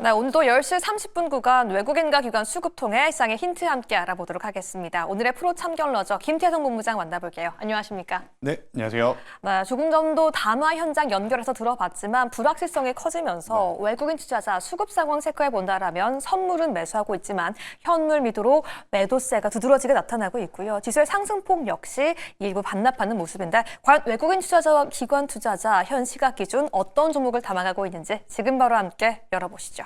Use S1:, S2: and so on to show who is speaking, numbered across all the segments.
S1: 네, 오늘도 10시 30분 구간 외국인과 기관 수급 통해 시장의 힌트 함께 알아보도록 하겠습니다. 오늘의 프로 참견러저 김태성 본부장 만나볼게요. 안녕하십니까?
S2: 네, 안녕하세요.
S1: 네, 조금 전도 담화 현장 연결해서 들어봤지만 불확실성이 커지면서 외국인 투자자 수급 상황 체크해 본다라면 선물은 매수하고 있지만 현물 미도로 매도세가 두드러지게 나타나고 있고요. 지수의 상승폭 역시 일부 반납하는 모습인데 과연 외국인 투자자와 기관 투자자 현 시각 기준 어떤 종목을 담아가고 있는지 지금 바로 함께 열어보시죠.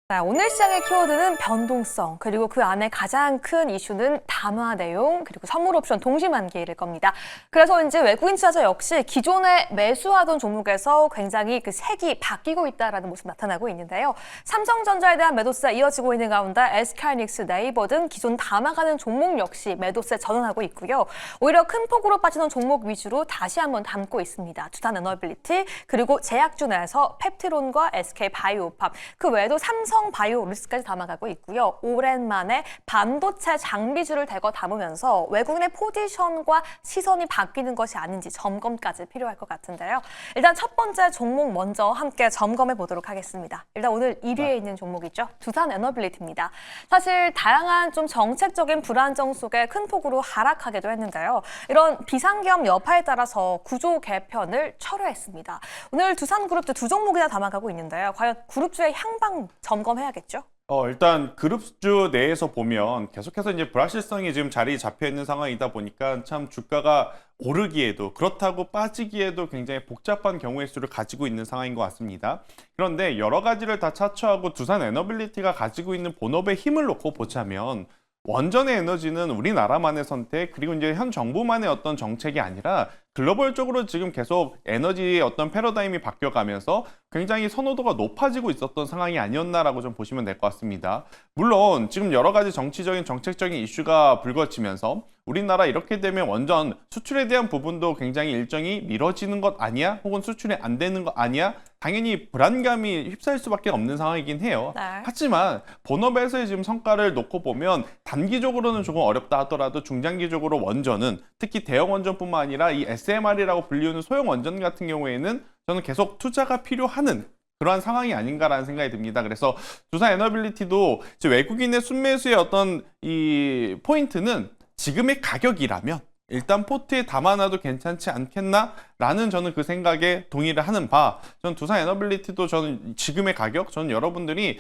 S1: 자, 오늘 시장의 키워드는 변동성, 그리고 그 안에 가장 큰 이슈는 담화 내용, 그리고 선물 옵션 동시 만기일 겁니다. 그래서인지 외국인 투자자 역시 기존에 매수하던 종목에서 굉장히 그 색이 바뀌고 있다는 모습 나타나고 있는데요. 삼성전자에 대한 매도세가 이어지고 있는 가운데 SK하이닉스, 네이버 등 기존 담아가는 종목 역시 매도세 전환하고 있고요. 오히려 큰 폭으로 빠지는 종목 위주로 다시 한번 담고 있습니다. 두산에너빌리티, 그리고 제약주 내에서 펩티론과 SK바이오팜, 그 외에도 삼성 바이오리스까지 담아가고 있고요. 오랜만에 반도체 장비주를 대거 담으면서 외국인의 포지션과 시선이 바뀌는 것이 아닌지 점검까지 필요할 것 같은데요. 일단 첫 번째 종목 먼저 함께 점검해 보도록 하겠습니다. 일단 오늘 1위에 있는 종목이죠. 두산에너빌리티입니다. 사실 다양한 좀 정책적인 불안정 속에 큰 폭으로 하락하기도 했는데요. 이런 비상계엄 여파에 따라서 구조 개편을 철회했습니다. 오늘 두산그룹도 두 종목이나 담아가고 있는데요. 과연 그룹주의 향방 점검해야겠죠?
S2: 일단 그룹주 내에서 보면 계속해서 이제 불확실성이 지금 자리 잡혀 있는 상황이다 보니까 참 주가가 오르기에도 그렇다고 빠지기에도 굉장히 복잡한 경우의 수를 가지고 있는 상황인 것 같습니다. 그런데 여러 가지를 다 차초하고 두산에너빌리티가 가지고 있는 본업의 힘을 놓고 보자면 원전의 에너지는 우리나라만의 선택, 그리고 이제 현 정부만의 어떤 정책이 아니라 글로벌적으로 지금 계속 에너지의 어떤 패러다임이 바뀌어가면서 굉장히 선호도가 높아지고 있었던 상황이 아니었나라고 좀 보시면 될 것 같습니다. 물론 지금 여러 가지 정치적인 정책적인 이슈가 불거지면서 우리나라 이렇게 되면 원전 수출에 대한 부분도 굉장히 일정이 미뤄지는 것 아니야? 혹은 수출이 안 되는 것 아니야? 당연히 불안감이 휩싸일 수밖에 없는 상황이긴 해요.
S1: 네.
S2: 하지만 본업에서의 지금 성과를 놓고 보면 단기적으로는 조금 어렵다 하더라도 중장기적으로 원전은 특히 대형 원전뿐만 아니라 이 SMR이라고 불리우는 소형 원전 같은 경우에는 저는 계속 투자가 필요하는 그러한 상황이 아닌가라는 생각이 듭니다. 그래서 두산에너빌리티도 외국인의 순매수의 어떤 이 포인트는 지금의 가격이라면 일단 포트에 담아놔도 괜찮지 않겠나라는 저는 그 생각에 동의를 하는 바, 저는 두산에너빌리티도 저는 지금의 가격, 저는 여러분들이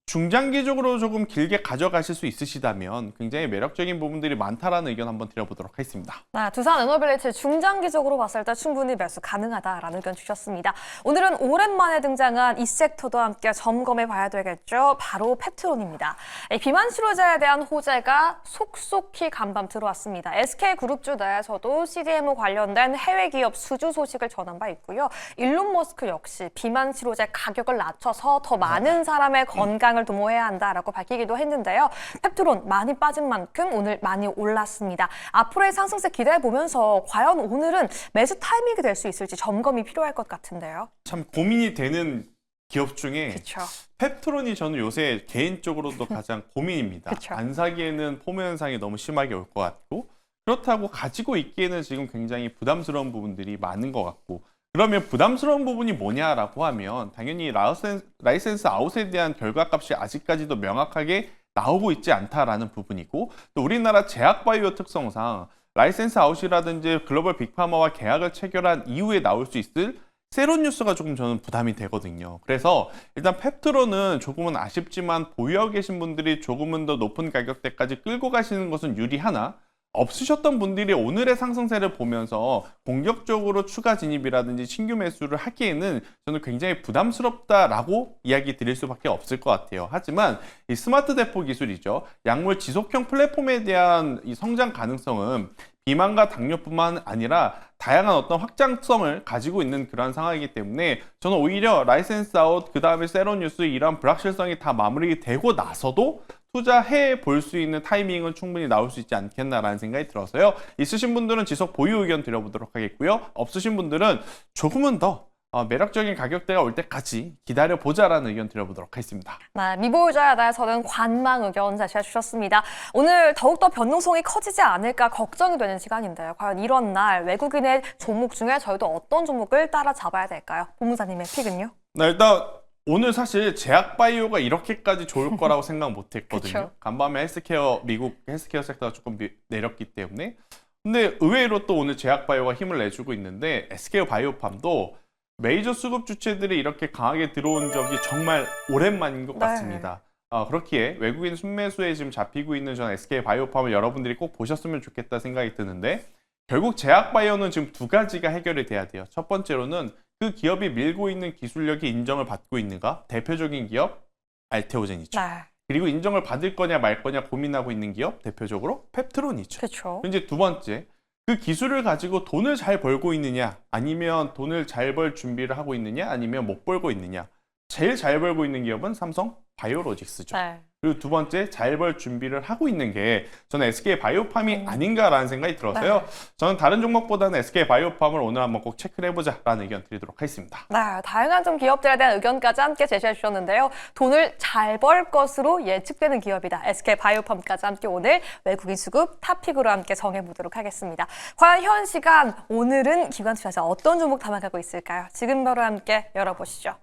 S2: 중장기적으로 조금 길게 가져가실 수 있으시다면 굉장히 매력적인 부분들이 많다라는 의견 한번 드려보도록 하겠습니다.
S1: 네, 두산에너빌리티 중장기적으로 봤을 때 충분히 매수 가능하다라는 의견 주셨습니다. 오늘은 오랜만에 등장한 이 섹터도 함께 점검해 봐야 되겠죠. 바로 펩트론입니다. 비만 치료제에 대한 호재가 속속히 간밤 들어왔습니다. SK그룹주 내에서도 CDMO 관련된 해외 기업 수주 소식을 전한 바 있고요. 일론 머스크 역시 비만 치료제 가격을 낮춰서 더 많은 사람의 건강을 도모해야 한다라고 밝히기도 했는데요. 펩트론 많이 빠진 만큼 오늘 많이 올랐습니다. 앞으로의 상승세 기대해 보면서 과연 오늘은 매수 타이밍이 될 수 있을지 점검이 필요할 것 같은데요.
S2: 참 고민이 되는 기업 중에
S1: 그쵸.
S2: 펩트론이 저는 요새 개인적으로도 가장 고민입니다.
S1: 그쵸.
S2: 안 사기에는 포모 현상이 너무 심하게 올 것 같고, 그렇다고 가지고 있기에는 지금 굉장히 부담스러운 부분들이 많은 것 같고, 그러면 부담스러운 부분이 뭐냐라고 하면 당연히 라이센스 아웃에 대한 결과값이 아직까지도 명확하게 나오고 있지 않다라는 부분이고, 또 우리나라 제약바이오 특성상 라이센스 아웃이라든지 글로벌 빅파마와 계약을 체결한 이후에 나올 수 있을 새로운 뉴스가 조금 저는 부담이 되거든요. 그래서 일단 펩트론은 조금은 아쉽지만 보유하고 계신 분들이 조금은 더 높은 가격대까지 끌고 가시는 것은 유리하나, 없으셨던 분들이 오늘의 상승세를 보면서 공격적으로 추가 진입이라든지 신규 매수를 하기에는 저는 굉장히 부담스럽다라고 이야기 드릴 수밖에 없을 것 같아요. 하지만 이 스마트 대포 기술이죠. 약물 지속형 플랫폼에 대한 이 성장 가능성은 비만과 당뇨뿐만 아니라 다양한 어떤 확장성을 가지고 있는 그런 상황이기 때문에 저는 오히려 라이센스 아웃, 그 다음에 새로운 뉴스 이런 불확실성이 다 마무리되고 나서도 투자해 볼 수 있는 타이밍은 충분히 나올 수 있지 않겠나라는 생각이 들어서요. 있으신 분들은 지속 보유 의견 드려보도록 하겠고요. 없으신 분들은 조금은 더 매력적인 가격대가 올 때까지 기다려보자라는 의견 드려보도록 하겠습니다.
S1: 네, 미보유자에 대해서는 관망 의견 제시해 주셨습니다. 오늘 더욱더 변동성이 커지지 않을까 걱정이 되는 시간인데요. 과연 이런 날 외국인의 종목 중에 저희도 어떤 종목을 따라잡아야 될까요? 본부장님의 픽은요?
S2: 네, 일단 오늘 사실 제약바이오가 이렇게까지 좋을 거라고 생각 못 했거든요.
S1: 그쵸.
S2: 간밤에 헬스케어, 미국 헬스케어 섹터가 조금 내렸기 때문에. 근데 의외로 또 오늘 제약바이오가 힘을 내주고 있는데 SK 바이오팜도 메이저 수급 주체들이 이렇게 강하게 들어온 적이 정말 오랜만인 것
S1: 네.
S2: 같습니다. 그렇기에 외국인 순매수에 지금 잡히고 있는 전 SK 바이오팜을 여러분들이 꼭 보셨으면 좋겠다 생각이 드는데 결국 제약바이오는 지금 두 가지가 해결이 돼야 돼요. 첫 번째로는 그 기업이 밀고 있는 기술력이 인정을 받고 있는가? 대표적인 기업 알테오젠이죠.
S1: 네.
S2: 그리고 인정을 받을 거냐 말 거냐 고민하고 있는 기업 대표적으로 펩트론이죠.
S1: 그렇죠.
S2: 이제 두 번째, 그 기술을 가지고 돈을 잘 벌고 있느냐 아니면 돈을 잘 벌 준비를 하고 있느냐 아니면 못 벌고 있느냐. 제일 잘 벌고 있는 기업은 삼성 바이오로직스죠.
S1: 네.
S2: 그리고 두 번째, 잘 벌 준비를 하고 있는 게 저는 SK 바이오팜이 아닌가라는 생각이 들어서요.
S1: 네.
S2: 저는 다른 종목보다는 SK 바이오팜을 오늘 한번 꼭 체크를 해보자라는 의견 드리도록 하겠습니다.
S1: 네, 다양한 좀 기업들에 대한 의견까지 함께 제시해 주셨는데요. 돈을 잘 벌 것으로 예측되는 기업이다. SK 바이오팜까지 함께 오늘 외국인 수급 탑픽으로 함께 정해보도록 하겠습니다. 과연 현 시간 오늘은 기관 투자자 어떤 종목 담아가고 있을까요? 지금 바로 함께 열어보시죠.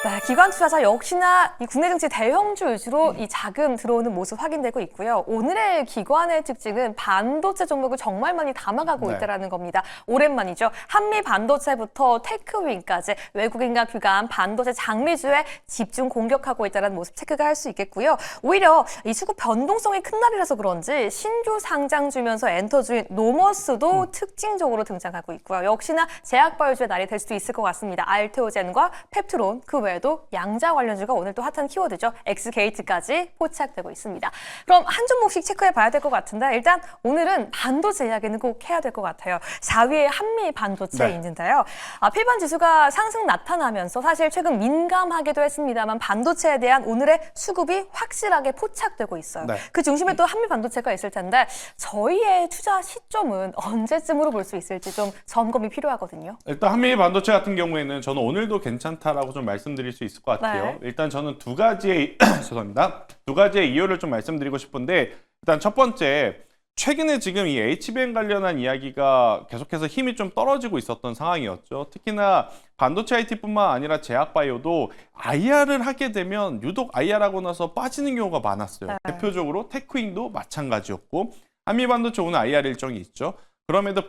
S1: 네, 기관 투자자 역시나 이 국내 증시 대형주 위주로 이 자금 들어오는 모습 확인되고 있고요. 오늘의 기관의 특징은 반도체 종목을 정말 많이 담아가고
S2: 네.
S1: 있다는 겁니다. 오랜만이죠. 한미 반도체부터 테크윈까지 외국인과 귀가한 반도체 장미주에 집중 공격하고 있다는 모습 체크가 할 수 있겠고요. 오히려 이 수급 변동성이 큰 날이라서 그런지 신규 상장주면서 엔터주인 노머스도 특징적으로 등장하고 있고요. 역시나 제약바이오주의 날이 될 수도 있을 것 같습니다. 알테오젠과 펩트론, 그 외에도 양자 관련주가 오늘 또 핫한 키워드죠. 엑스게이트까지 포착되고 있습니다. 그럼 한 종목씩 체크해 봐야 될 것 같은데 일단 오늘은 반도체 이야기는 꼭 해야 될 것 같아요. 4위에 한미 반도체
S2: 네.
S1: 있는데요. 필반 지수가 상승 나타나면서 사실 최근 민감하기도 했습니다만 반도체에 대한 오늘의 수급이 확실하게 포착되고 있어요.
S2: 네.
S1: 그 중심에 또 한미 반도체가 있을 텐데 저희의 투자 시점은 언제쯤으로 볼 수 있을지 좀 점검이 필요하거든요.
S2: 일단 한미 반도체 같은 경우에는 저는 오늘도 괜찮다라고 좀 말씀드릴 수 있을 것 같아요.
S1: 네.
S2: 일단 저는 두 가지의 죄송합니다. 두 가지의 이유를 좀 말씀드리고 싶은데 일단 첫 번째, 최근에 지금 이 HBM 관련한 이야기가 계속해서 힘이 좀 떨어지고 있었던 상황이었죠. 특히나 반도체 IT뿐만 아니라 제약바이오도 IR을 하게 되면 유독 IR하고 나서 빠지는 경우가 많았어요.
S1: 네.
S2: 대표적으로 테크윈도 마찬가지였고 한미 반도체 오늘 IR 일정이 있죠. 그럼에도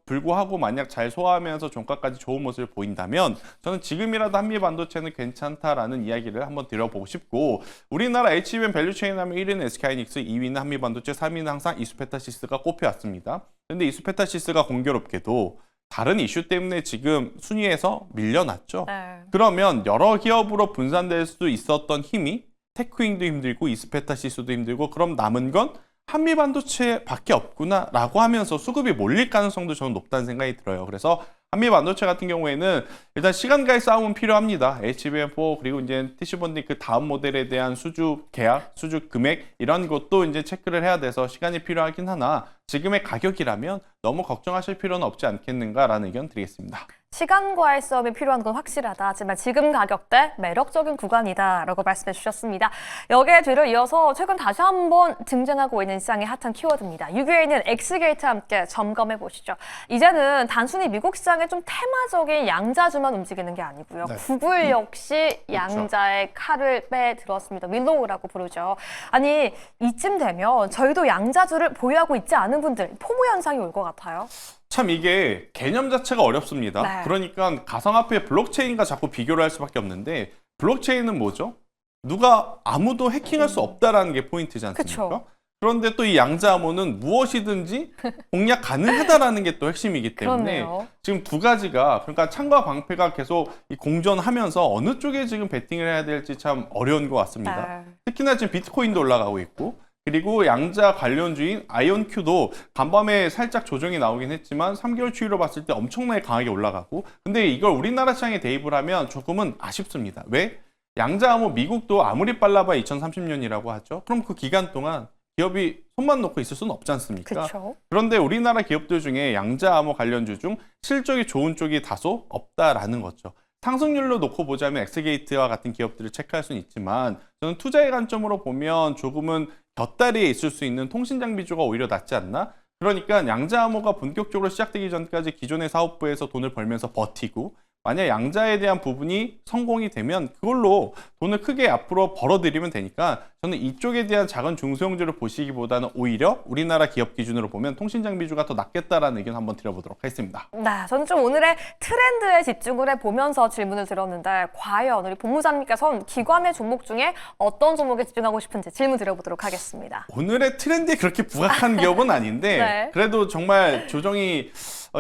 S2: 불구하고 만약 잘 소화하면서 종가까지 좋은 모습을 보인다면 저는 지금이라도 한미 반도체는 괜찮다라는 이야기를 한번 드려보고 싶고 우리나라 HBM 밸류체인 하면 1위는 SK하이닉스, 2위는 한미 반도체, 3위는 항상 이수페타시스가 꼽혀왔습니다. 그런데 이수페타시스가 공교롭게도 다른 이슈 때문에 지금 순위에서 밀려났죠.
S1: 네.
S2: 그러면 여러 기업으로 분산될 수 있었던 힘이 테크윙도 힘들고 이수페타시스도 힘들고 그럼 남은 건 한미 반도체밖에 없구나라고 하면서 수급이 몰릴 가능성도 저는 높다는 생각이 들어요. 그래서 한미 반도체 같은 경우에는 일단 시간과의 싸움은 필요합니다. HBM4 그리고 이제 TC본딩 그 다음 모델에 대한 수주 계약, 수주 금액 이런 것도 이제 체크를 해야 돼서 시간이 필요하긴 하나 지금의 가격이라면 너무 걱정하실 필요는 없지 않겠는가라는 의견 드리겠습니다.
S1: 시간과의 싸움이 필요한 건 확실하다. 하지만 지금 가격대 매력적인 구간이다라고 말씀해 주셨습니다. 여기에 뒤를 이어서 최근 다시 한번 등장하고 있는 시장의 핫한 키워드입니다. 6위에 있는 엑스게이트와 함께 점검해 보시죠. 이제는 단순히 미국 시장의 좀 테마적인 양자주만 움직이는 게 아니고요.
S2: 네.
S1: 구글 역시 양자의 칼을 빼들었습니다. 윌로우라고 부르죠. 아니 이쯤 되면 저희도 양자주를 보유하고 있지 않은 분들 포모 현상이 올 것 같아요.
S2: 참 이게 개념 자체가 어렵습니다.
S1: 네.
S2: 그러니까 가상화폐 블록체인과 자꾸 비교를 할 수밖에 없는데 블록체인은 뭐죠? 누가 아무도 해킹할 수 없다라는 게 포인트지 않습니까?
S1: 그쵸.
S2: 그런데 또 이 양자암호는 무엇이든지 공략 가능하다라는 게 또 핵심이기 때문에
S1: 그렇네요.
S2: 지금 두 가지가 그러니까 창과 방패가 계속 이 공존하면서 어느 쪽에 지금 베팅을 해야 될지 참 어려운 것 같습니다.
S1: 네.
S2: 특히나 지금 비트코인도 올라가고 있고 그리고 양자 관련주인 아이온큐도 간밤에 살짝 조정이 나오긴 했지만 3개월 추이로 봤을 때 엄청나게 강하게 올라가고 근데 이걸 우리나라 시장에 대입을 하면 조금은 아쉽습니다. 왜? 양자암호 미국도 아무리 빨라봐야 2030년이라고 하죠. 그럼 그 기간 동안 기업이 손만 놓고 있을 수는 없지 않습니까?
S1: 그렇죠.
S2: 그런데 우리나라 기업들 중에 양자암호 관련주 중 실적이 좋은 쪽이 다소 없다라는 거죠. 상승률로 놓고 보자면 엑스게이트와 같은 기업들을 체크할 수는 있지만 저는 투자의 관점으로 보면 조금은 곁다리에 있을 수 있는 통신 장비주가 오히려 낫지 않나? 그러니까 양자암호가 본격적으로 시작되기 전까지 기존의 사업부에서 돈을 벌면서 버티고 만약 양자에 대한 부분이 성공이 되면 그걸로 돈을 크게 앞으로 벌어들이면 되니까 저는 이쪽에 대한 작은 중소형주를 보시기보다는 오히려 우리나라 기업 기준으로 보면 통신장비주가 더 낫겠다라는 의견 한번 드려보도록 하겠습니다.
S1: 네, 저는 좀 오늘의 트렌드에 집중을 해보면서 질문을 드렸는데 과연 우리 본부장님께서는 기관의 종목 중에 어떤 종목에 집중하고 싶은지 질문 드려보도록 하겠습니다.
S2: 오늘의 트렌드에 그렇게 부각한 기업은 아닌데
S1: 네.
S2: 그래도 정말 조정이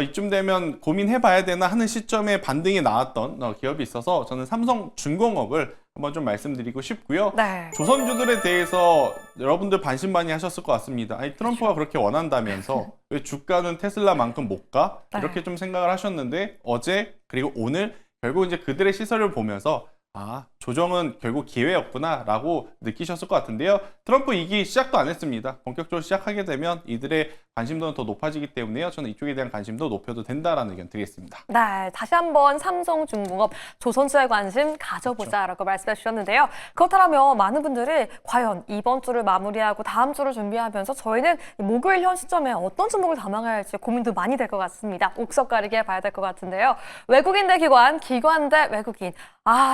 S2: 이쯤 되면 고민해봐야 되나 하는 시점에 반등이 나왔던 기업이 있어서 저는 삼성중공업을 한번 좀 말씀드리고 싶고요.
S1: 네.
S2: 조선주들에 대해서 여러분들 반신반의 하셨을 것 같습니다. 아니 트럼프가 그렇게 원한다면서 왜 주가는 테슬라만큼 못 가? 이렇게 좀 생각을 하셨는데 어제 그리고 오늘 결국 이제 그들의 시설을 보면서 아, 조정은 결국 기회였구나 라고 느끼셨을 것 같은데요. 트럼프 2기 시작도 안 했습니다. 본격적으로 시작하게 되면 이들의 관심도는 더 높아지기 때문에요. 저는 이쪽에 대한 관심도 높여도 된다라는 의견 드리겠습니다.
S1: 네, 다시 한번 삼성중공업 조선주에 관심 가져보자라고 말씀해 주셨는데요. 그렇다면 많은 분들이 과연 이번 주를 마무리하고 다음 주를 준비하면서 저희는 목요일 현 시점에 어떤 종목을 담아가야 할지 고민도 많이 될 것 같습니다. 옥석 가리게 봐야 될 것 같은데요. 외국인 대 기관, 기관 대 외국인.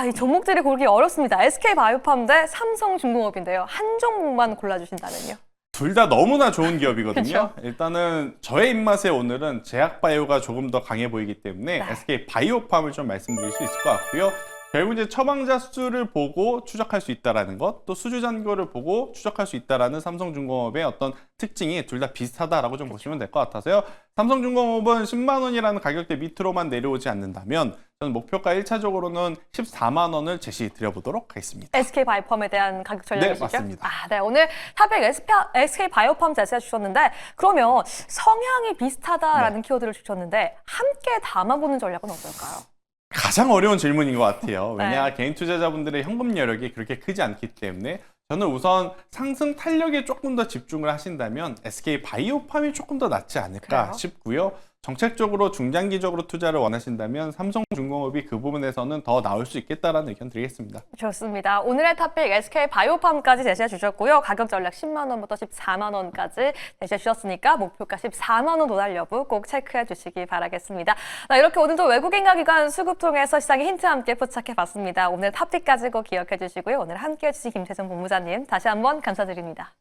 S1: 이 종목들이 고르기 어렵습니다. SK바이오팜 대 삼성중공업인데요. 한 종목만 골라주신다면요.
S2: 둘 다 너무나 좋은 기업이거든요.
S1: 그쵸?
S2: 일단은 저의 입맛에 오늘은 제약바이오가 조금 더 강해 보이기 때문에
S1: 네.
S2: SK바이오팜을 좀 말씀드릴 수 있을 것 같고요. 결국 이제 처방자 수를 보고 추적할 수 있다라는 것, 또 수주 잔고를 보고 추적할 수 있다라는 삼성중공업의 어떤 특징이 둘 다 비슷하다라고 좀 보시면 될 것 같아서요. 삼성중공업은 10만 원이라는 가격대 밑으로만 내려오지 않는다면 저는 목표가 1차적으로는 14만 원을 제시 드려보도록 하겠습니다.
S1: SK바이오팜에 대한 가격 전략이시죠?
S2: 네, 맞습니다.
S1: 네, 오늘 탑백 SK바이오팜 제시해 주셨는데 그러면 성향이 비슷하다라는 키워드를 주셨는데 함께 담아보는 전략은 어떨까요?
S2: 가장 어려운 질문인 것 같아요. 왜냐
S1: 네.
S2: 개인 투자자분들의 현금 여력이 그렇게 크지 않기 때문에 저는 우선 상승 탄력에 조금 더 집중을 하신다면 SK바이오팜이 조금 더 낫지 않을까
S1: 그래요?
S2: 싶고요. 정책적으로 중장기적으로 투자를 원하신다면 삼성중공업이 그 부분에서는 더 나올 수 있겠다라는 의견 드리겠습니다.
S1: 좋습니다. 오늘의 탑픽 SK바이오팜까지 제시해 주셨고요. 가격 전략 10만 원부터 14만 원까지 제시해 주셨으니까 목표가 14만 원 도달 여부 꼭 체크해 주시기 바라겠습니다. 이렇게 오늘도 외국인과 기관 수급 통해서 시장의 힌트 함께 포착해 봤습니다. 오늘 탑픽까지 꼭 기억해 주시고요. 오늘 함께 해주신 김태정 본부장님 다시 한번 감사드립니다.